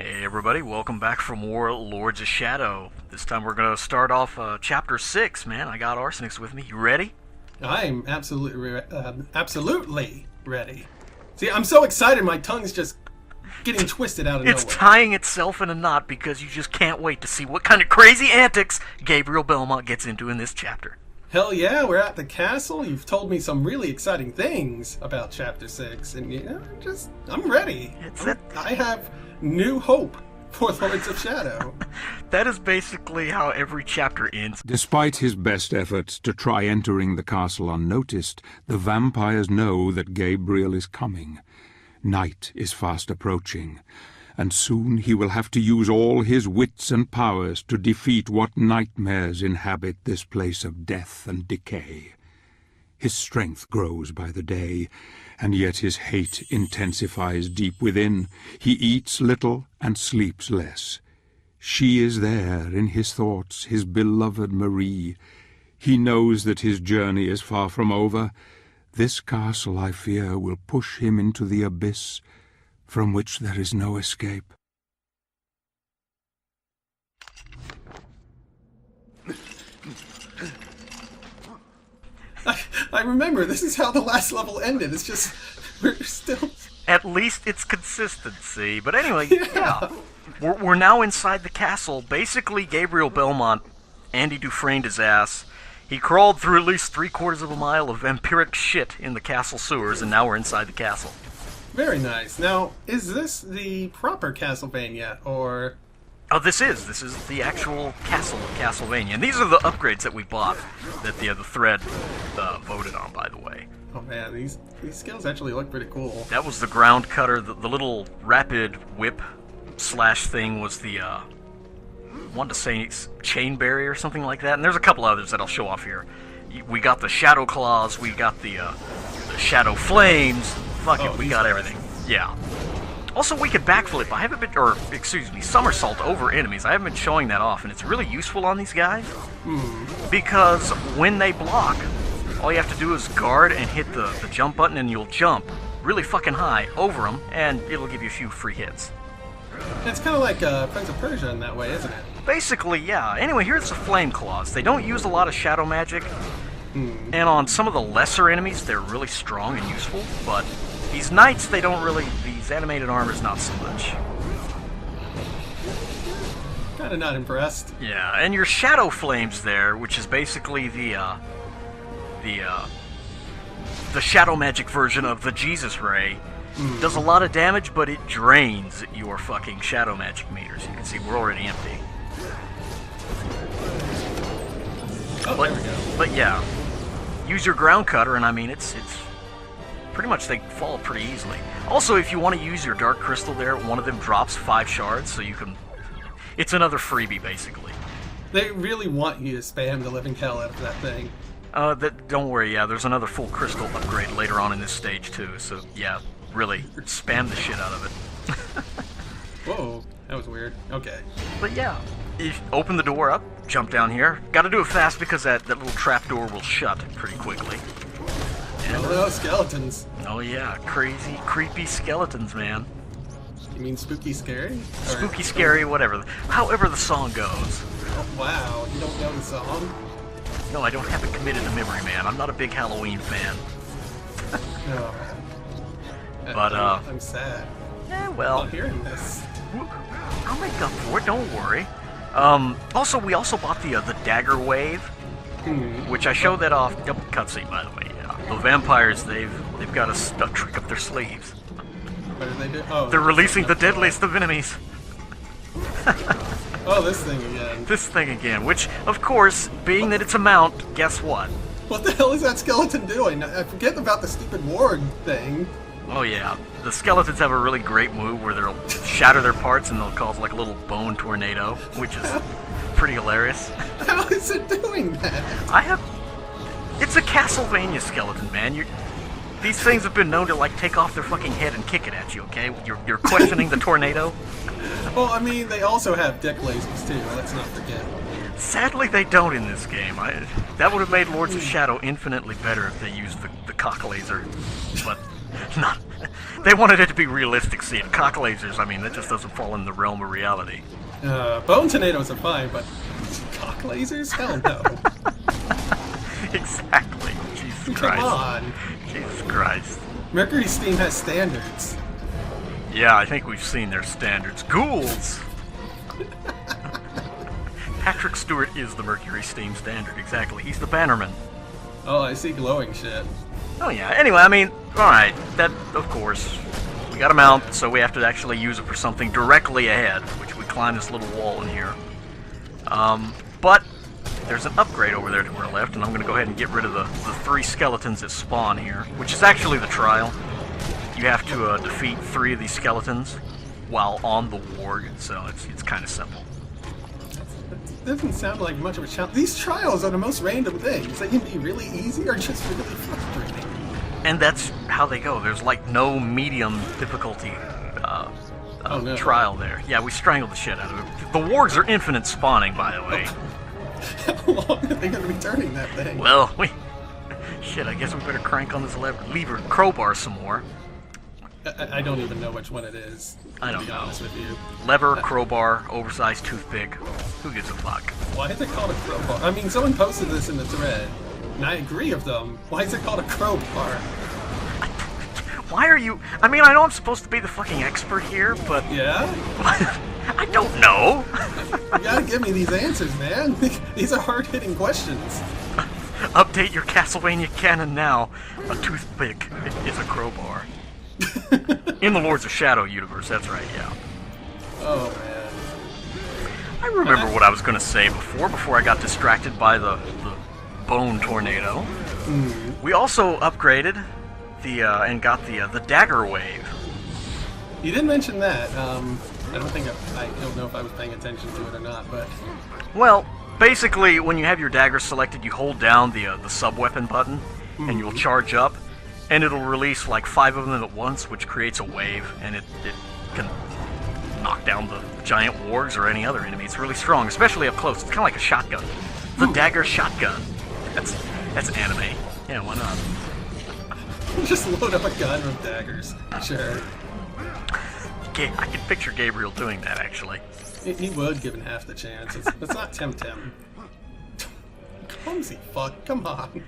Hey everybody, welcome back for more Lords of Shadow. This time we're going to start off Chapter 6, man. I got Arsenics with me. You ready? I'm absolutely ready. See, I'm so excited my tongue's just getting twisted out of nowhere. It's tying itself in a knot because you just can't wait to see what kind of crazy antics Gabriel Belmont gets into in this chapter. Hell yeah, we're at the castle. You've told me some really exciting things about Chapter 6, and I'm ready. I have new hope for Lords of Shadow. That is basically how every chapter ends. Despite his best efforts to try entering the castle unnoticed, the vampires know that Gabriel is coming. Night is fast approaching, and soon he will have to use all his wits and powers to defeat what nightmares inhabit this place of death and decay. His strength grows by the day, and yet his hate intensifies deep within. He eats little and sleeps less. She is there in his thoughts, his beloved Marie. He knows that his journey is far from over. This castle, I fear, will push him into the abyss from which there is no escape. I remember, this is how the last level ended. It's just, we're still... At least it's consistency. But anyway, yeah. We're now inside the castle. Basically, Gabriel Belmont, Andy Dufresne his ass. He crawled through at least 3/4 of a mile of vampiric shit in the castle sewers, and now we're inside the castle. Very nice. Now, is this the proper Castlevania, or... Oh, this is the actual castle of Castlevania. And these are the upgrades that we bought, that the thread voted on, by the way. Oh man, these skills actually look pretty cool. That was the ground cutter. The little rapid whip slash thing was the, wanted to say chain barrier or something like that. And there's a couple others that I'll show off here. We got the shadow claws, we got the shadow flames. Fuck it, we got everything. Yeah. Also, we could backflip. I haven't been, somersault over enemies. I haven't been showing that off, and it's really useful on these guys. Because when they block, all you have to do is guard and hit the jump button, and you'll jump really fucking high over them, and it'll give you a few free hits. It's kind of like Prince of Persia in that way, isn't it? Basically, yeah. Anyway, here's the flame claws. They don't use a lot of shadow magic, and on some of the lesser enemies, they're really strong and useful, but these knights, they don't really... These animated armors, not so much. Kinda not impressed. Yeah, and your shadow flames there, which is basically the shadow magic version of the Jesus Ray, does a lot of damage, but it drains your fucking shadow magic meters. You can see we're already empty. Oh, there we go. But yeah, use your ground cutter, and I mean, it's pretty much they fall pretty easily. Also, if you want to use your dark crystal there, one of them drops 5 shards, so you can... It's another freebie, basically. They really want you to spam the living hell out of that thing. Don't worry, yeah, there's another full crystal upgrade later on in this stage, too, so yeah, really, spam the shit out of it. Whoa, that was weird. Okay. But yeah, if open the door up, jump down here. Gotta do it fast because that little trap door will shut pretty quickly. Oh, those skeletons. Oh yeah, crazy, creepy skeletons, man. You mean spooky scary? Spooky scary, whatever. However the song goes. Oh, wow, you don't know the song? No, I don't have it committed to memory, man. I'm not a big Halloween fan. Oh, man. But, I'm sad. Yeah, well... Not hearing this. I'll make up for it, don't worry. Also, we also bought the dagger wave, which I showed that off... Double cutscene, by the way. The vampires, they've got a trick up their sleeves. What did they do? Oh, they're releasing the deadliest of enemies. Oh, this thing again. This thing again, which, of course, being that it's a mount, guess what? What the hell is that skeleton doing? I forget about the stupid Warg thing. Oh yeah, the skeletons have a really great move where they'll shatter their parts and they'll cause like a little bone tornado, which is pretty hilarious. How is it doing that? It's a Castlevania skeleton, man. These things have been known to like take off their fucking head and kick it at you, okay? You're questioning the tornado? Well, I mean, they also have dick lasers too, let's not forget. Sadly, they don't in this game. That would have made Lords of Shadow infinitely better if they used the cock laser. But They wanted it to be realistic, see it. Cock lasers, I mean, that just doesn't fall in the realm of reality. Bone tornadoes are fine, but cock lasers? Hell no. Exactly. Jesus Christ. Come on. Jesus Christ. Mercury Steam has standards. Yeah, I think we've seen their standards. Ghouls! Patrick Stewart is the Mercury Steam standard, exactly. He's the bannerman. Oh, I see glowing shit. Oh yeah, anyway, I mean, alright, that, of course, we got a mount, so we have to actually use it for something directly ahead, which we climb this little wall in here. But there's an upgrade over there to our left, and I'm going to go ahead and get rid of the 3 skeletons that spawn here, which is actually the trial. You have to defeat 3 of these skeletons while on the warg, so it's kind of simple. Doesn't sound like much of a challenge. These trials are the most random things. They can be really easy or just really frustrating. And that's how they go. There's like no medium difficulty no. trial there. Yeah, we strangled the shit out of it. The wargs are infinite spawning, by the way. How long are they going to be turning that thing? Well, shit, I guess we better crank on this lever crowbar some more. I don't even know which one it is. I don't to be know. honest with you. Lever, crowbar, oversized toothpick. Who gives a fuck? Why is it called a crowbar? I mean, someone posted this in the thread, and I agree with them. Why is it called a crowbar? Why are you... I mean, I know I'm supposed to be the fucking expert here, but... Yeah? I don't know. You gotta give me these answers, man. These are hard-hitting questions. Update your Castlevania canon now. A toothpick is a crowbar. In the Lords of Shadow universe, that's right, yeah. Oh, man. I remember what I was going to say before I got distracted by the bone tornado. We also upgraded and got the dagger wave. You didn't mention that. I don't know if I was paying attention to it or not, but... Well, basically, when you have your dagger selected, you hold down the sub-weapon button, and you'll charge up, and it'll release like 5 of them at once, which creates a wave, and it can knock down the giant wargs or any other enemy. It's really strong, especially up close. It's kind of like a shotgun. The dagger shotgun. That's anime. Yeah, why not? Just load up a gun with daggers. Sure. I can picture Gabriel doing that, actually. He would, given half the chance. It's not Temtem. Clumsy fuck, come on.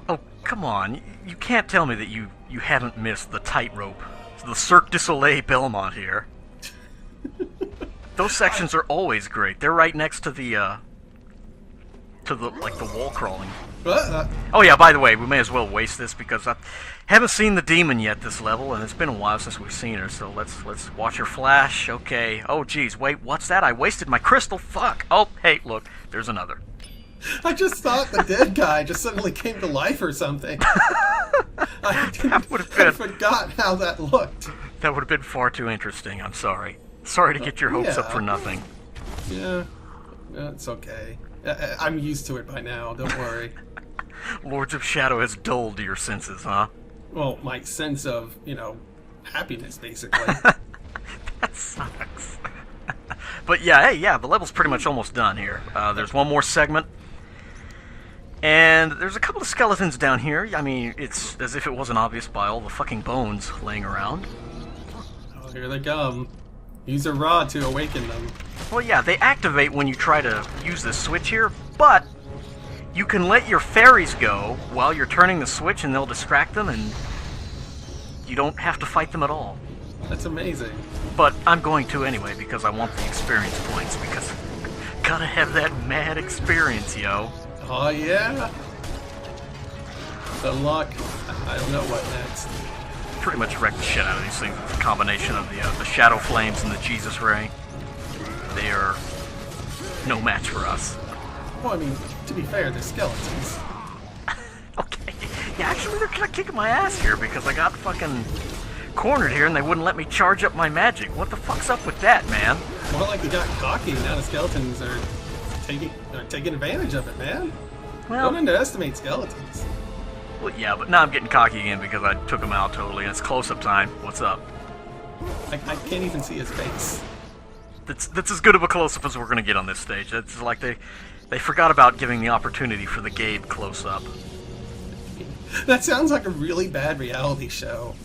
Oh, come on. You can't tell me that you haven't missed the tightrope. The Cirque du Soleil Belmont here. Those sections are always great. They're right next to the wall crawling. Oh yeah, by the way, we may as well waste this because I haven't seen the demon yet this level, and it's been a while since we've seen her, so let's watch her flash. Okay. Oh geez, wait, what's that? I wasted my crystal, fuck! Oh, hey, look, there's another. I just thought the dead guy just suddenly came to life or something. I forgot how that looked. That would have been far too interesting, I'm sorry. Sorry to get your hopes up for nothing. Yeah, it's okay. I'm used to it by now, don't worry. Lords of Shadow has dulled your senses, huh? Well, my sense of, happiness, basically. That sucks. But yeah, hey, the level's pretty much almost done here. There's one more segment. And there's a couple of skeletons down here. I mean, it's as if it wasn't obvious by all the fucking bones laying around. Oh, here they come. Use a rod to awaken them. Well, yeah, they activate when you try to use this switch here, but you can let your fairies go while you're turning the switch and they'll distract them and you don't have to fight them at all. That's amazing. But I'm going to anyway because I want the experience points because gotta have that mad experience, yo. Oh yeah? Unlock. I don't know what next. Pretty much wreck the shit out of these things with a combination of the Shadow Flames and the Jesus Ray. They are no match for us. Well, I mean, to be fair, they're skeletons. Okay. Yeah, actually, they're kind of kicking my ass here because I got fucking cornered here and they wouldn't let me charge up my magic. What the fuck's up with that, man? More like they got cocky and now the skeletons are taking advantage of it, man. Well, don't underestimate skeletons. Well, yeah, but now I'm getting cocky again because I took him out totally and it's close-up time. What's up? I can't even see his face. That's as good of a close-up as we're going to get on this stage. It's like they forgot about giving the opportunity for the Gabe close-up. That sounds like a really bad reality show.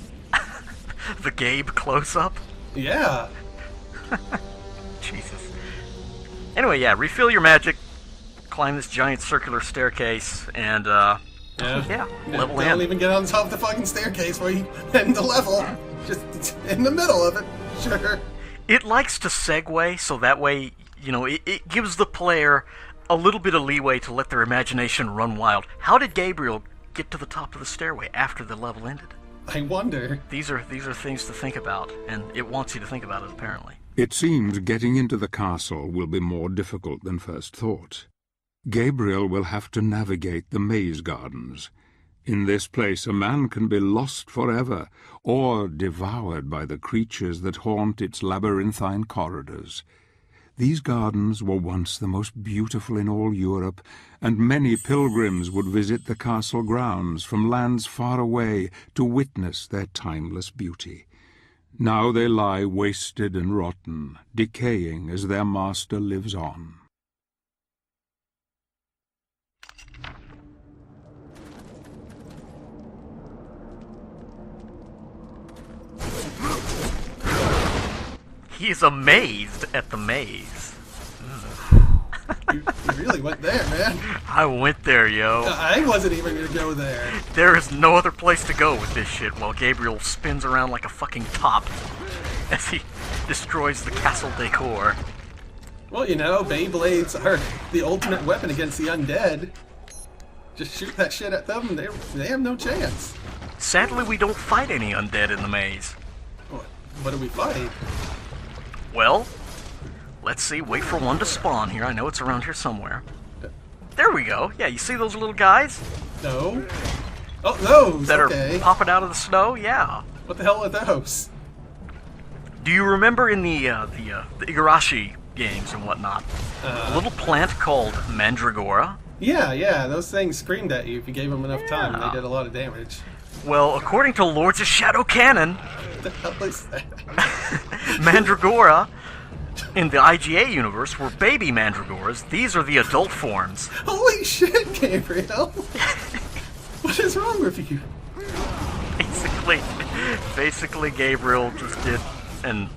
The Gabe close-up? Yeah. Jesus. Anyway, yeah, refill your magic, climb this giant circular staircase, and, yeah, level in. Don't even get on top of the fucking staircase where you end the level. Just in the middle of it. Sure. It likes to segue, so that way, it gives the player a little bit of leeway to let their imagination run wild. How did Gabriel get to the top of the stairway after the level ended? I wonder. These are things to think about, and it wants you to think about it, apparently. It seems getting into the castle will be more difficult than first thought. Gabriel will have to navigate the maze gardens. In this place a man can be lost forever, or devoured by the creatures that haunt its labyrinthine corridors. These gardens were once the most beautiful in all Europe, and many pilgrims would visit the castle grounds from lands far away to witness their timeless beauty. Now they lie wasted and rotten, decaying as their master lives on. He is amazed at the maze. You really went there, man. I went there, yo. I wasn't even gonna go there. There is no other place to go with this shit while Gabriel spins around like a fucking top as he destroys the castle decor. Well, Beyblades are the ultimate weapon against the undead. Just shoot that shit at them, they have no chance. Sadly, we don't fight any undead in the maze. What do we fight? Well, let's see. Wait for one to spawn here. I know it's around here somewhere. There we go. Yeah, you see those little guys? No. Oh, those! That okay. are popping out of the snow? Yeah. What the hell are those? Do you remember in the Igarashi games and whatnot, a little plant called Mandragora? Yeah, those things screamed at you if you gave them enough time. They did a lot of damage. Well, according to Lords of Shadow Canon, What the hell is that? Mandragora in the IGA universe were baby Mandragoras. These are the adult forms. Holy shit, Gabriel! What is wrong with you? Basically, Gabriel just did an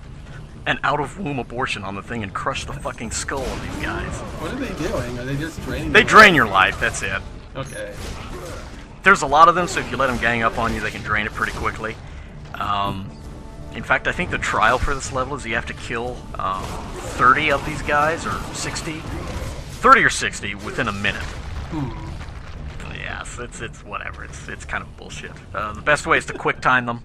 out-of-womb abortion on the thing and crushed the fucking skull of these guys. What are they doing? Are they just draining? They drain your life. That's it. Okay. There's a lot of them, so if you let them gang up on you, they can drain it pretty quickly. In fact, I think the trial for this level is you have to kill 30 of these guys, or 60. 30 or 60 within a minute. Yeah, so it's whatever. It's kind of bullshit. The best way is to quick time them,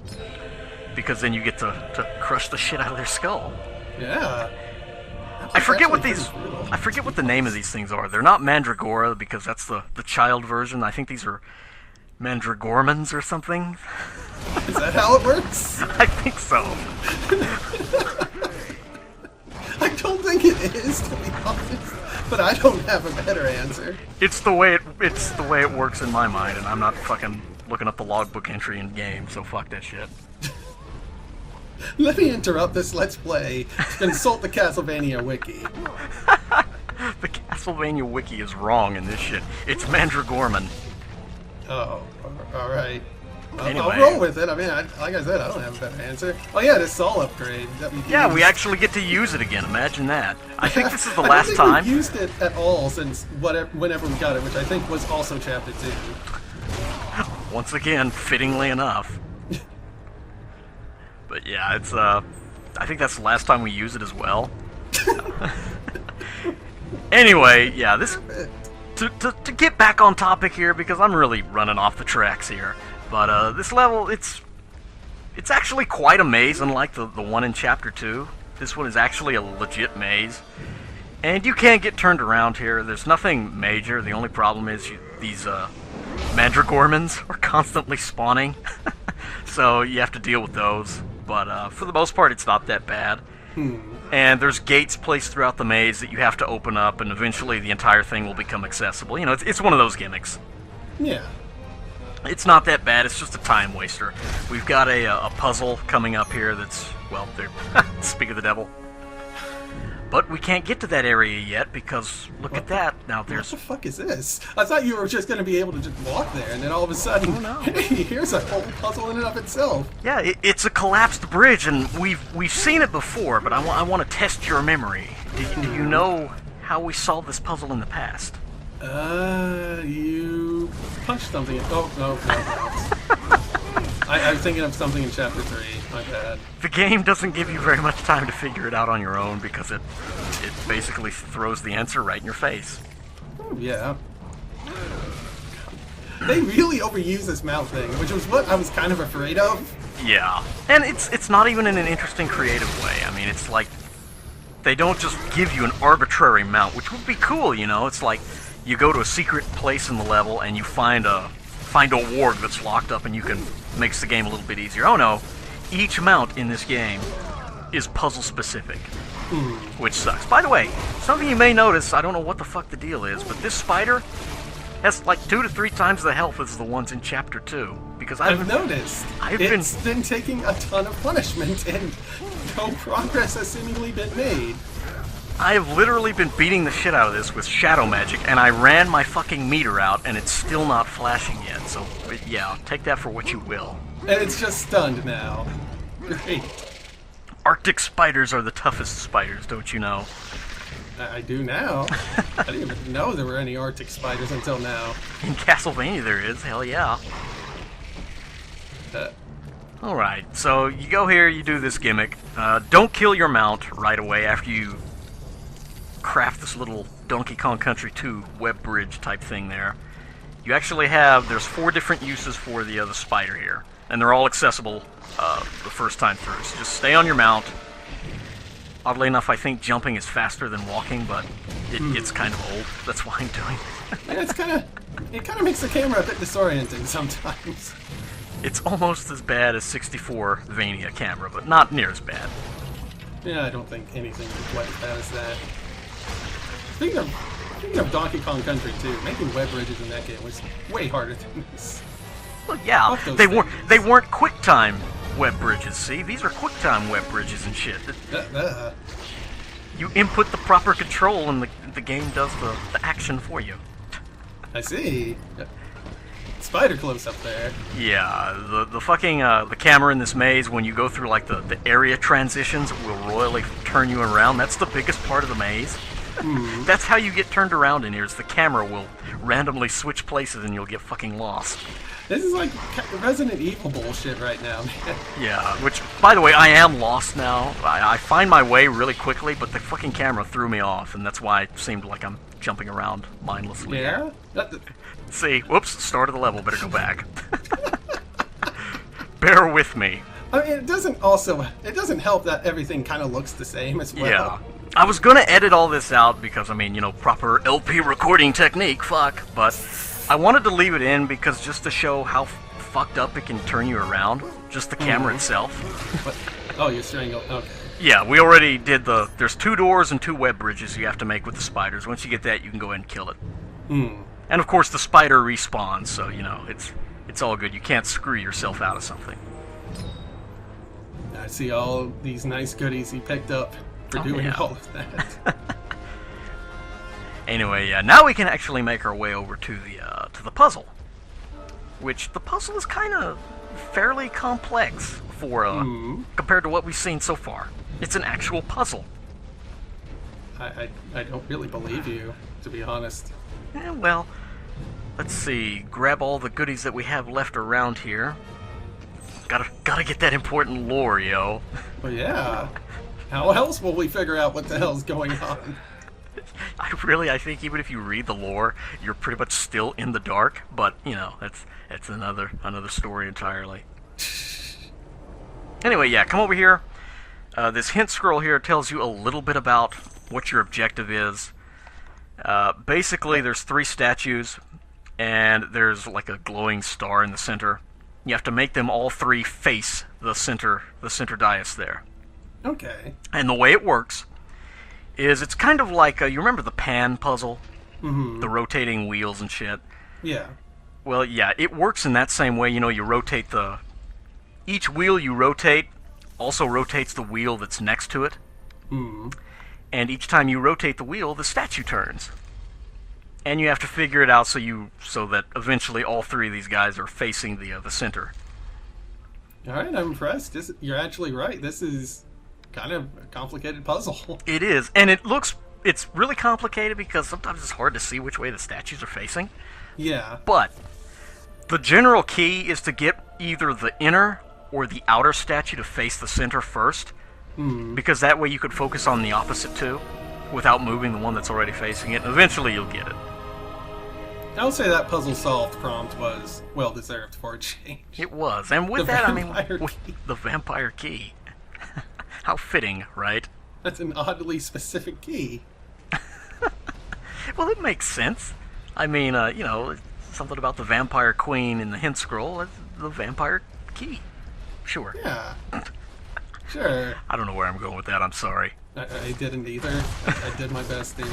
because then you get to crush the shit out of their skull. Yeah. I forget what the name of these things are. They're not Mandragora, because that's the child version. I think these are Mandragormens or something. Is that how it works? I think so. I don't think it is, to be honest. But I don't have a better answer. It's the way it works in my mind, and I'm not fucking looking up the logbook entry in game, so fuck that shit. Let me interrupt this Let's Play to consult the Castlevania wiki. The Castlevania wiki is wrong in this shit. It's Mandragorman. Oh, alright. Anyway. I'll roll with it. I mean, like I said, I don't have a better answer. Oh yeah, this Saul upgrade that we used. Yeah, we actually get to use it again. Imagine that. I think this is the I last don't think time. we've used it at all since whenever we got it, which I think was also Chapter 2. Once again, fittingly enough. But yeah, it's I think that's the last time we use it as well. Anyway, yeah, this to get back on topic here, because I'm really running off the tracks here. But this level, it's actually quite a maze, unlike the one in Chapter 2. This one is actually a legit maze. And you can't get turned around here. There's nothing major. The only problem is these Mandragormens are constantly spawning. So you have to deal with those. But for the most part, it's not that bad. And there's gates placed throughout the maze that you have to open up, and eventually the entire thing will become accessible. You know, it's one of those gimmicks. Yeah. It's not that bad, it's just a time waster. We've got a puzzle coming up here that's, well, speak of the devil. But we can't get to that area yet because look at that. Now there's... What the fuck is this? I thought you were just going to be able to just walk there, and then all of a sudden, oh, no. Hey, here's a whole puzzle in and of itself. Yeah, it's a collapsed bridge, and we've seen it before, but I want to test your memory. Do you know how we solved this puzzle in the past? You punched something. Oh, no. I was thinking of something in Chapter 3. My bad. The game doesn't give you very much time to figure it out on your own because it basically throws the answer right in your face. Oh, yeah. They really overuse this mouth thing, which was what I was kind of afraid of. Yeah, and it's not even in an interesting, creative way. I mean, it's like they don't just give you an arbitrary mount, which would be cool, you know. It's like you go to a secret place in the level and you find a warg that's locked up, and you can makes the game a little bit easier. Oh no, each mount in this game is puzzle specific, which sucks. By the way, something you may notice, I don't know what the fuck the deal is, but this spider has like 2 to 3 times the health as the ones in Chapter 2. Because I've noticed. It's been taking a ton of punishment, and no progress has seemingly been made. I have literally been beating the shit out of this with shadow magic, and I ran my fucking meter out, and it's still not flashing yet. So, yeah, take that for what you will. And it's just stunned now. Great. Arctic spiders are the toughest spiders, don't you know? I do now. I didn't even know there were any Arctic spiders until now. In Castlevania there is, hell yeah. Alright, so you go here, you do this gimmick. Don't kill your mount right away after you craft this little Donkey Kong Country 2 web bridge type thing there. You actually have, there's 4 different uses for the spider here, and they're all accessible the first time through. So just stay on your mount. Oddly enough, I think jumping is faster than walking, but it gets kind of old. That's why I'm doing it. Yeah, it kind of makes the camera a bit disorienting sometimes. It's almost as bad as 64 Vania camera, but not near as bad. Yeah, I don't think anything is quite as bad as that. Speaking of Donkey Kong Country 2, making web bridges in that game was way harder than this. Well, yeah, they weren't QuickTime web bridges. See, these are QuickTime web bridges and shit. You input the proper control, and the game does the action for you. I see. Spider close up there. Yeah, the fucking the camera in this maze, when you go through like the area transitions, will royally turn you around. That's the biggest part of the maze. That's how you get turned around in here, is the camera will randomly switch places and you'll get fucking lost. This is like Resident Evil bullshit right now, man. Yeah, which, by the way, I am lost now. I find my way really quickly, but the fucking camera threw me off, and that's why it seemed like I'm jumping around mindlessly. Yeah? See, whoops, start of the level, better go back. Bear with me. I mean, it doesn't help that everything kind of looks the same as well. Yeah. I was gonna edit all this out because, I mean, you know, proper LP recording technique, fuck, but I wanted to leave it in because just to show how fucked up it can turn you around, just the camera itself. Oh, you're strangled, okay. Yeah, we already did there's 2 doors and 2 web bridges you have to make with the spiders. Once you get that, you can go ahead and kill it. And of course the spider respawns, so, you know, it's all good. You can't screw yourself out of something. I see all these nice goodies he picked up for doing all of that. Anyway, yeah, now we can actually make our way over to the puzzle, which the puzzle is kind of fairly complex for compared to what we've seen so far. It's an actual puzzle. I don't really believe you, to be honest. Well, let's see. Grab all the goodies that we have left around here. Gotta get that important lore, yo. Well, yeah. How else will we figure out what the hell's going on? I think even if you read the lore, you're pretty much still in the dark. But you know, that's another story entirely. Anyway, yeah, come over here. This hint scroll here tells you a little bit about what your objective is. Basically, there's 3 statues, and there's like a glowing star in the center. You have to make them all 3 face the center dais there. Okay. And the way it works is it's kind of like, you remember the pan puzzle? The rotating wheels and shit? Yeah. Well, yeah, it works in that same way. You know, you rotate each wheel you rotate also rotates the wheel that's next to it. and each time you rotate the wheel, the statue turns. And you have to figure it out so that eventually all three of these guys are facing the center. All right, I'm impressed. You're actually right. This is kind of a complicated puzzle. It is, and it's really complicated because sometimes it's hard to see which way the statues are facing. Yeah. But the general key is to get either the inner or the outer statue to face the center first, because that way you could focus on the opposite two without moving the one that's already facing it, and eventually you'll get it. I would say that puzzle solved prompt was well deserved for a change. It was, and with that, I mean, the vampire key. How fitting, right? That's an oddly specific key. Well, it makes sense. I mean, something about the vampire queen in the hint scroll, the vampire key. Sure. Yeah. Sure. I don't know where I'm going with that, I'm sorry. I didn't either. I did my best, dude.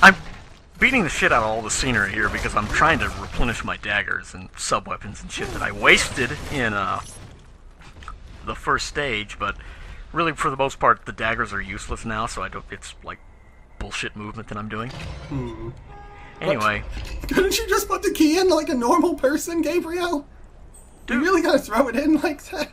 I'm beating the shit out of all the scenery here because I'm trying to replenish my daggers and sub-weapons and shit that I wasted in the first stage, but really, for the most part, the daggers are useless now, so it's like bullshit movement that I'm doing. Anyway. Couldn't you just put the key in like a normal person, Gabriel? Dude, you really gotta throw it in like that?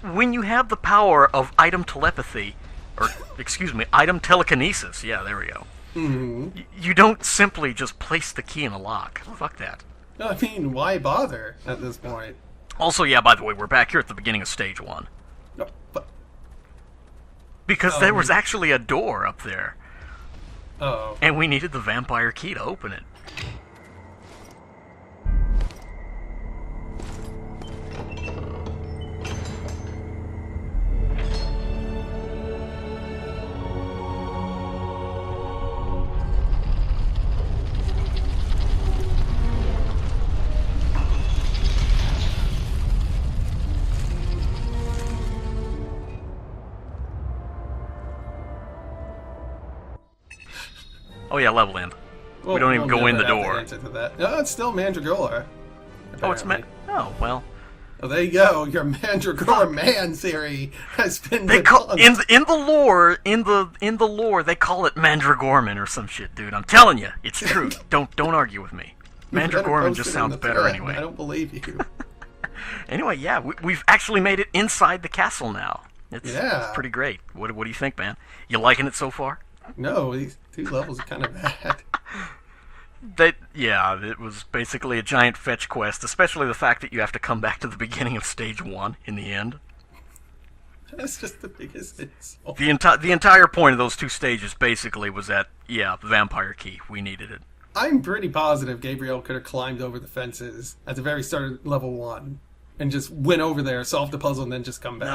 When you have the power of item telepathy, or, excuse me, item telekinesis, yeah, there we go. You don't simply just place the key in a lock. Fuck that. No, I mean, why bother at this point? Also, yeah, by the way, we're back here at the beginning of stage 1. No, but... Because there was actually a door up there. Oh. And we needed the vampire key to open it. Oh yeah, level end. Well, we don't even go in the door. Answer to that. No, it's still Mandragora. Oh, it's oh well. Oh, there you go. Your Mandragorman theory has been. They call in the lore they call it Mandragorman or some shit, dude. I'm telling you, it's true. Don't argue with me. Mandragorman just sounds better anyway. I don't believe you. Anyway, yeah, we've actually made it inside the castle now. It's pretty great. What do you think, man? You liking it so far? No, these 2 levels are kind of bad. It was basically a giant fetch quest, especially the fact that you have to come back to the beginning of stage 1 in the end. That's just the biggest insult. The entire point of those 2 stages basically was that, the vampire key. We needed it. I'm pretty positive Gabriel could have climbed over the fences at the very start of level 1 and just went over there, solved the puzzle, and then just come back.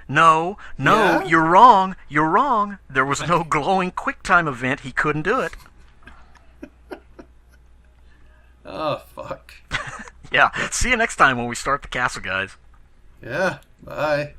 No, Yeah? you're wrong. There was no glowing QuickTime event. He couldn't do it. Oh, fuck. Yeah, see you next time when we start the castle, guys. Yeah, bye.